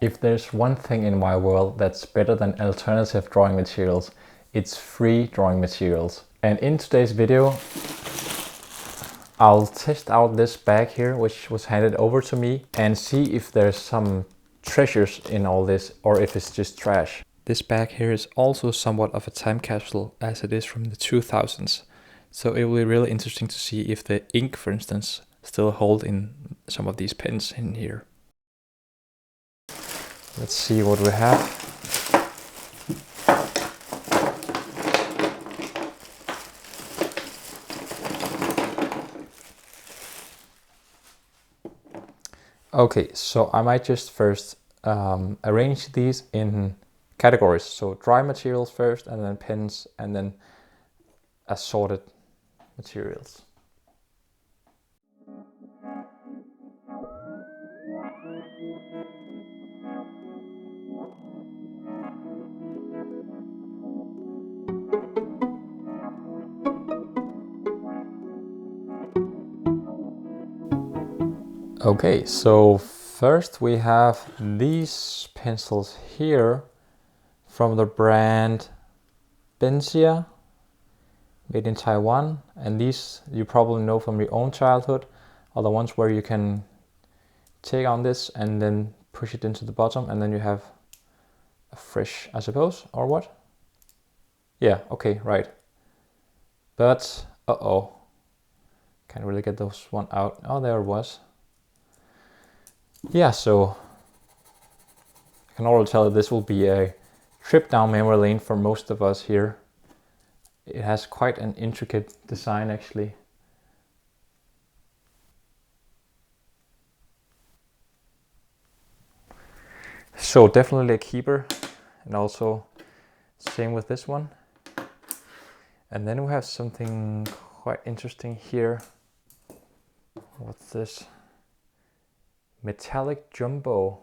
If there's one thing in my world that's better than alternative drawing materials, it's free drawing materials. And in today's video, I'll test out this bag here, which was handed over to me, and see if there's some treasures in all this or if it's just trash. This bag here is also somewhat of a time capsule, as it is from the 2000s. So it will be really interesting to see if the ink, for instance, still hold in some of these pens in here. Let's see what we have. Okay, so I might just first arrange these in categories. So dry materials first, and then pens, and then assorted materials. Okay, so first we have these pencils here from the brand Benzia, made in Taiwan, and these you probably know from your own childhood, are the ones where you can take on this and then push it into the bottom, and then you have a fresh, I suppose, or what? Yeah, okay, right. But, can't really get those one out. Oh, there it was. Yeah, so I can already tell that this will be a trip down memory lane for most of us here. It has quite an intricate design, actually. So definitely a keeper, and also same with this one. And then we have something quite interesting here. What's this? Metallic jumbo.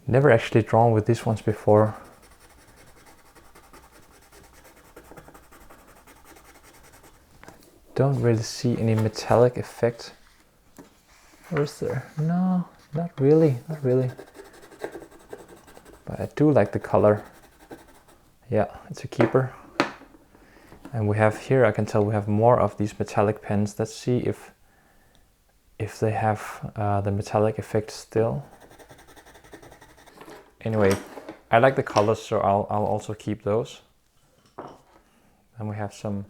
Never actually drawn with these ones before. Don't really see any metallic effect. Or is there? No, not really, not really. But I do like the color. Yeah, it's a keeper. And we have here, I can tell we have more of these metallic pens. Let's see if they have the metallic effect still. Anyway, I like the colors, so I'll also keep those. And we have some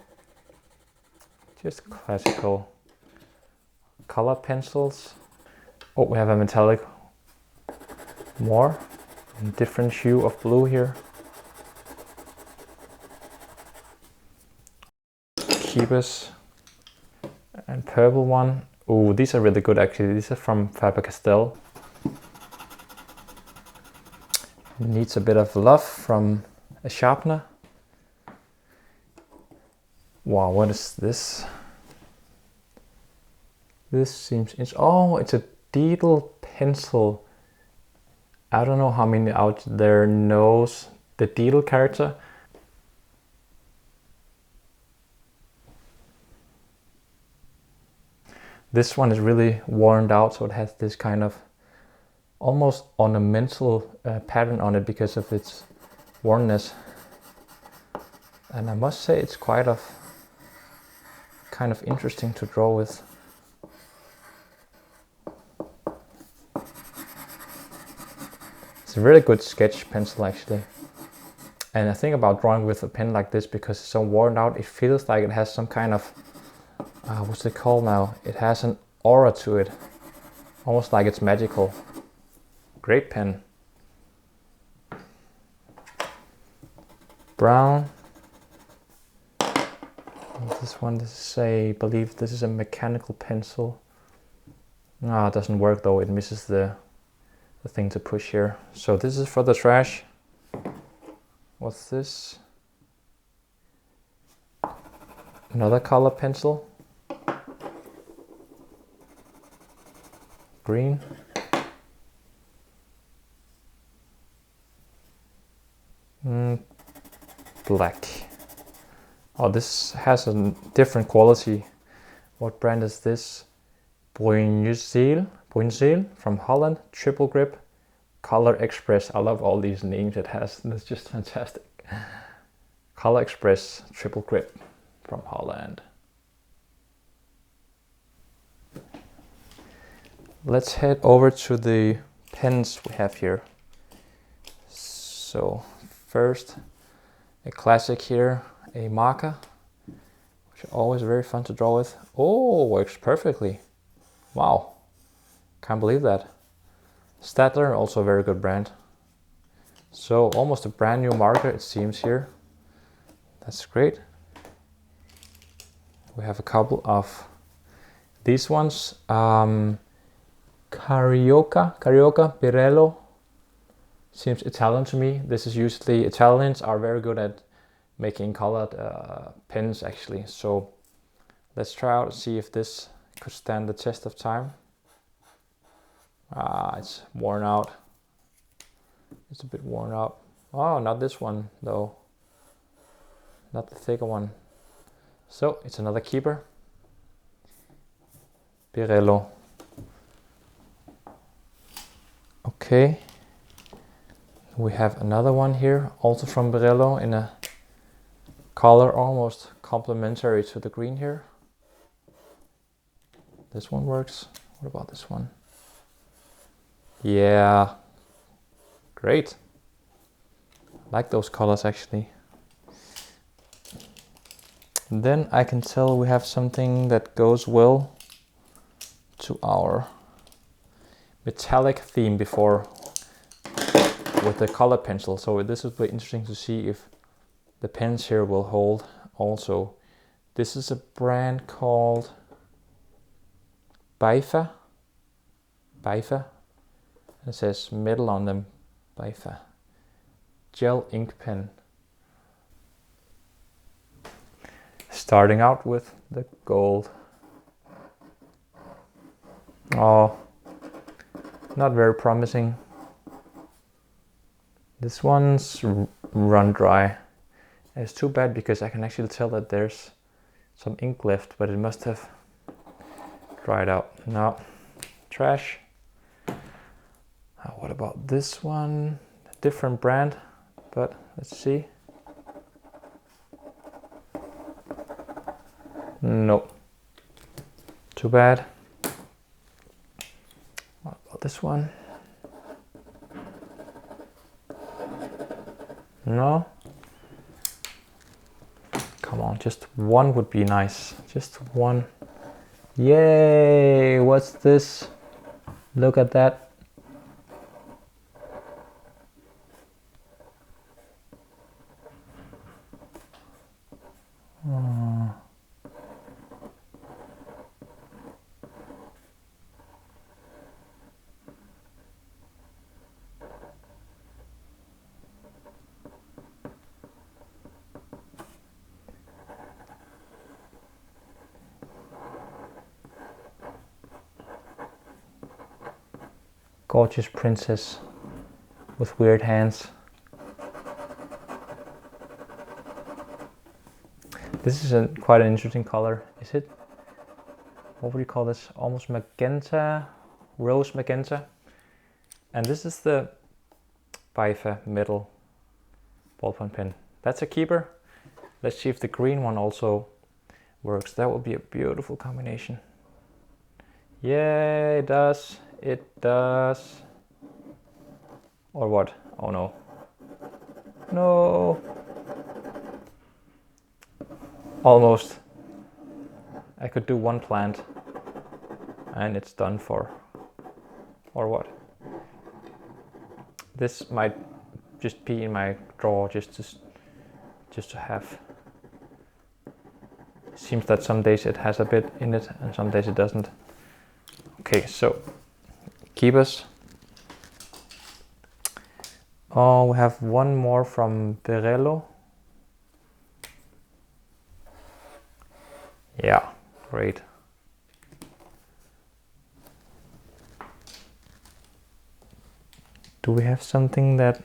just classical color pencils. Oh, we have a metallic more, different hue of blue here. Keepers and purple one. Oh, these are really good actually. These are from Faber-Castell. Needs a bit of love from a sharpener. Wow, what is this? This seems, it's a Deedle pencil. I don't know how many out there knows the Deedle character. This one is really worn out, so it has this kind of almost ornamental pattern on it because of its wornness. And I must say it's quite kind of interesting to draw with. It's a really good sketch pencil actually. And I think about drawing with a pen like this, because it's so worn out, it feels like it has some kind of, what's it called now? It has an aura to it, almost like it's magical. Great pen. Brown. This one, I believe this is a mechanical pencil. No, it doesn't work though, it misses the thing to push here. So this is for the trash. What's this? Another color pencil. Green. Black. Oh, this has a different quality. What brand is this? Bruinzeel from Holland, triple grip, Color Express. I love all these names it has. That's just fantastic. Color Express triple grip from Holland. Let's head over to the pens we have here. So first, a classic here, a marker, which are always very fun to draw with. Oh, works perfectly. Wow, can't believe that. Staedtler, also a very good brand. So almost a brand new marker it seems here. That's great. We have a couple of these ones. Carioca Pirello. Seems Italian to me. This is usually, Italians are very good at making colored pens actually. So let's try out and see if this could stand the test of time. It's worn out. It's a bit worn out. Oh, not this one though. Not the thicker one. So it's another keeper. Pirello. Okay. We have another one here, also from Pirello, in a color almost complementary to the green here. This one works. What about this one? Yeah, great. I like those colors actually. And then I can tell we have something that goes well to our metallic theme before with the color pencil. So this would be interesting to see if the pens here will hold also. This is a brand called Bifa. It says metal on them. Bifa. Gel ink pen. Starting out with the gold. Oh, not very promising. This one's run dry. It's too bad because I can actually tell that there's some ink left, but it must have dried out. No, trash. What about this one? A different brand, but let's see. Nope. Too bad. What about this one? No. Come on, just one would be nice. Just one. Yay! What's this? Look at that. Gorgeous princess with weird hands. This is quite an interesting color. Is it? What would you call this? Almost magenta, rose magenta. And this is the Bifa metal ballpoint pen. That's a keeper. Let's see if the green one also works. That would be a beautiful combination. Yeah, it does. It does. Or what? Oh no. No. Almost. I could do one plant and it's done for. Or what? This might just be in my drawer just to have. Seems that some days it has a bit in it and some days it doesn't. Okay, so keepers. Oh, we have one more from Pirello. Yeah, great. Do we have something that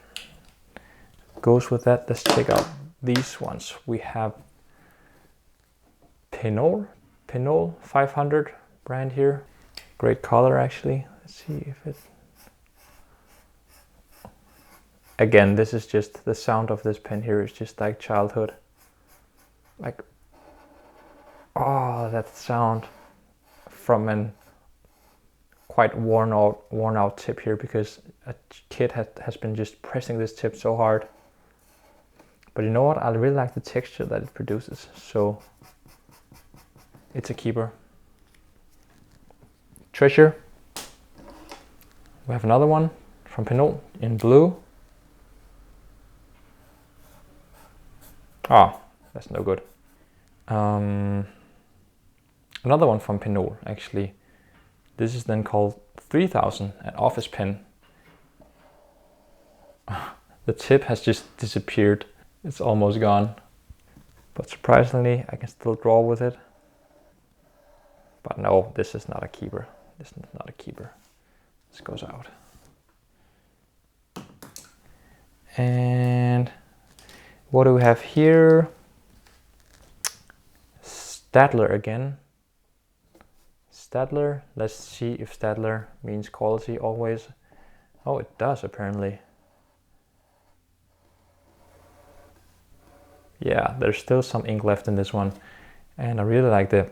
goes with that? Let's check out these ones. We have Pinol 500 brand here. Great color actually. Let's see if it... Again, this is just the sound of this pen here is just like childhood. Like, oh, that sound from an quite worn out tip here, because a kid has been just pressing this tip so hard. But you know what? I really like the texture that it produces, so it's a keeper. Treasure. We have another one from Pinot in blue. Ah, that's no good. Another one from Pinot, actually. This is then called 3000, an office pen. The tip has just disappeared. It's almost gone. But surprisingly, I can still draw with it. But no, this is not a keeper. This is not a keeper. This goes out. And what do we have here? Staedtler again. Staedtler. Let's see if Staedtler means quality always. Oh, it does apparently. Yeah, there's still some ink left in this one. And I really like the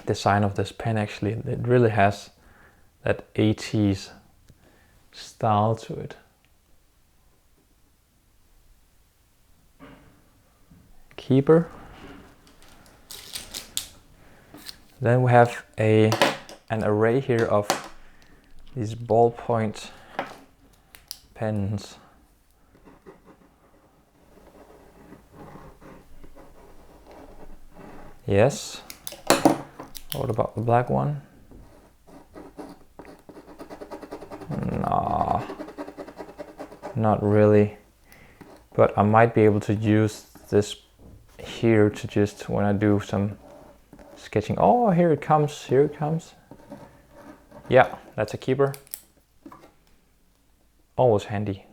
design of this pen actually. It really has that 80s style to it. Keeper. Then we have an array here of these ballpoint pens. Yes. What about the black one? Nah, not really. But I might be able to use this here to just when I do some sketching. Oh, here it comes, here it comes. Yeah, that's a keeper. Always handy.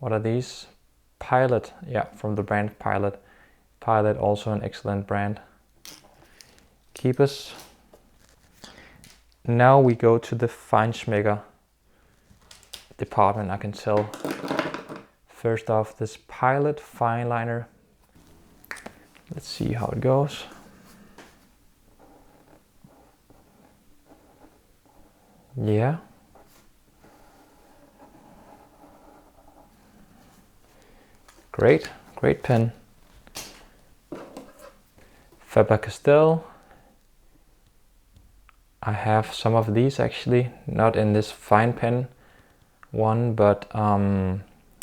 What are these? Pilot, yeah, from the brand Pilot. Pilot, also an excellent brand. Keepers. Now we go to the Feinschmecker department, I can tell. First off, this Pilot Fineliner. Let's see how it goes. Yeah. Great, great pen. Faber-Castell. I have some of these actually, not in this fine pen one, but I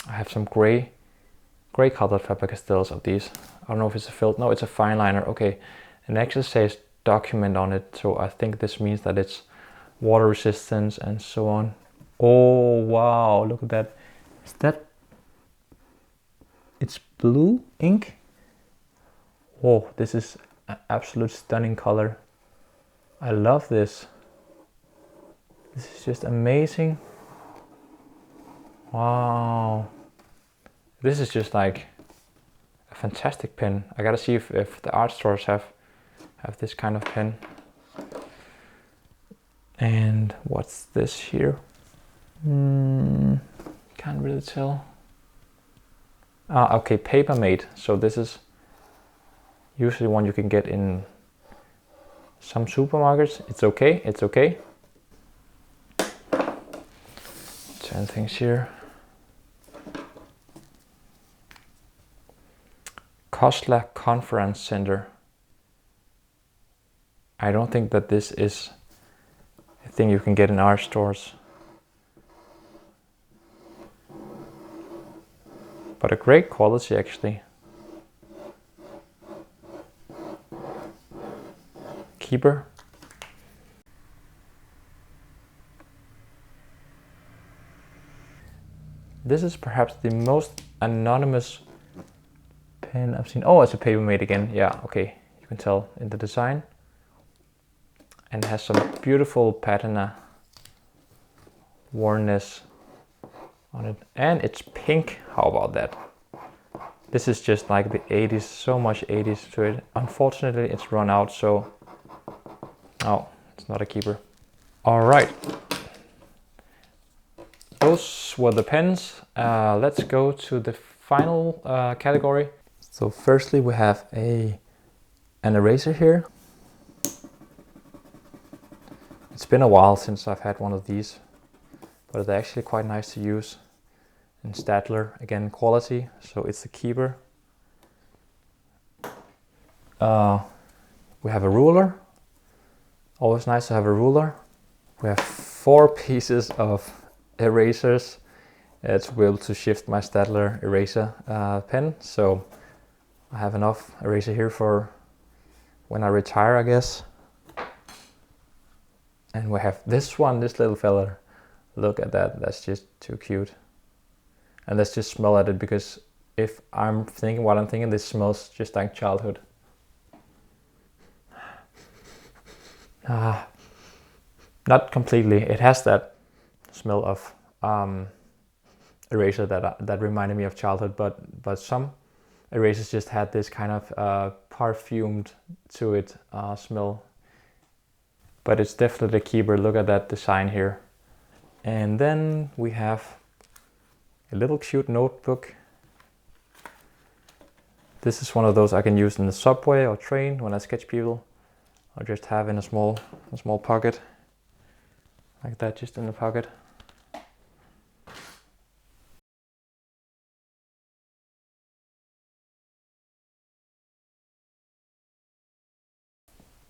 have some gray colored Faber-Castells of these. I don't know if it's a filled, no, it's a fine liner, okay. And it actually says document on it, so I think this means that it's water resistance and so on. Oh wow, look at that. Is that, it's blue ink? Whoa, this is an absolute stunning color. I love this. This is just amazing. Wow. This is just like a fantastic pen. I gotta see if the art stores have this kind of pen. And what's this here? Can't really tell. Ah, okay, paper made. So this is usually one you can get in some supermarkets. It's okay, it's okay. Turn things here. Kostler Conference Center. I don't think that this is a thing you can get in our stores. But a great quality actually. Keeper. This is perhaps the most anonymous pen I've seen. Oh, it's a paper made again. Yeah, okay. You can tell in the design. And it has some beautiful patina wornness on it. And it's pink. How about that? This is just like the 80s, so much 80s to it. Unfortunately, it's run out, so... Oh, It's not a keeper. All right. Those were the pens. Let's go to the final category. So firstly, we have an eraser here. It's been a while since I've had one of these, but they're actually quite nice to use. And Staedtler, again, quality, so it's a keeper. We have a ruler. Always nice to have a ruler. We have 4 pieces of erasers to be able to shift my Staedtler eraser pen. So I have enough eraser here for when I retire, I guess. And we have this one, this little fella. Look at that, that's just too cute. And let's just smell at it, because if I'm thinking what I'm thinking, this smells just like childhood. Not completely. It has that smell of eraser that reminded me of childhood, but some erasers just had this kind of perfumed to it smell. But it's definitely a keeper. Look at that design here. And then we have a little cute notebook. This is one of those I can use in the subway or train when I sketch people, or just have in a small pocket like that, just in the pocket.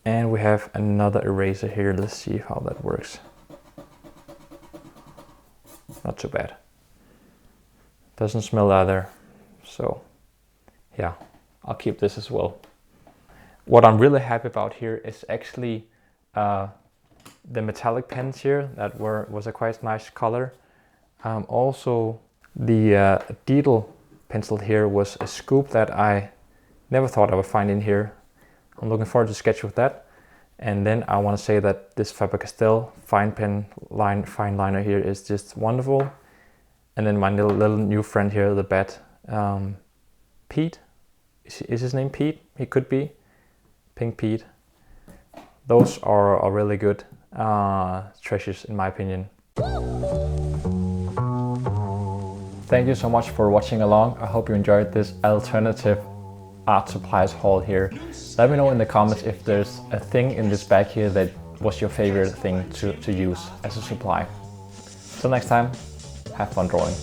And we have another eraser here. Let's see how that works. Not too bad. Doesn't smell either. So yeah, I'll keep this as well. What I'm really happy about here is actually the metallic pens here. That was a quite nice color. Also the Deedle pencil here was a scoop that I never thought I would find in here. I'm looking forward to sketch with that. And then I want to say that this Faber-Castell fine liner here is just wonderful. And then my little new friend here, the bat, Pete. Is his name Pete? He could be. Pink Pete. Those are really good treasures in my opinion. Thank you so much for watching along. I hope you enjoyed this alternative art supplies haul here. Let me know in the comments if there's a thing in this bag here that was your favorite thing to use as a supply. Till next time, have fun drawing.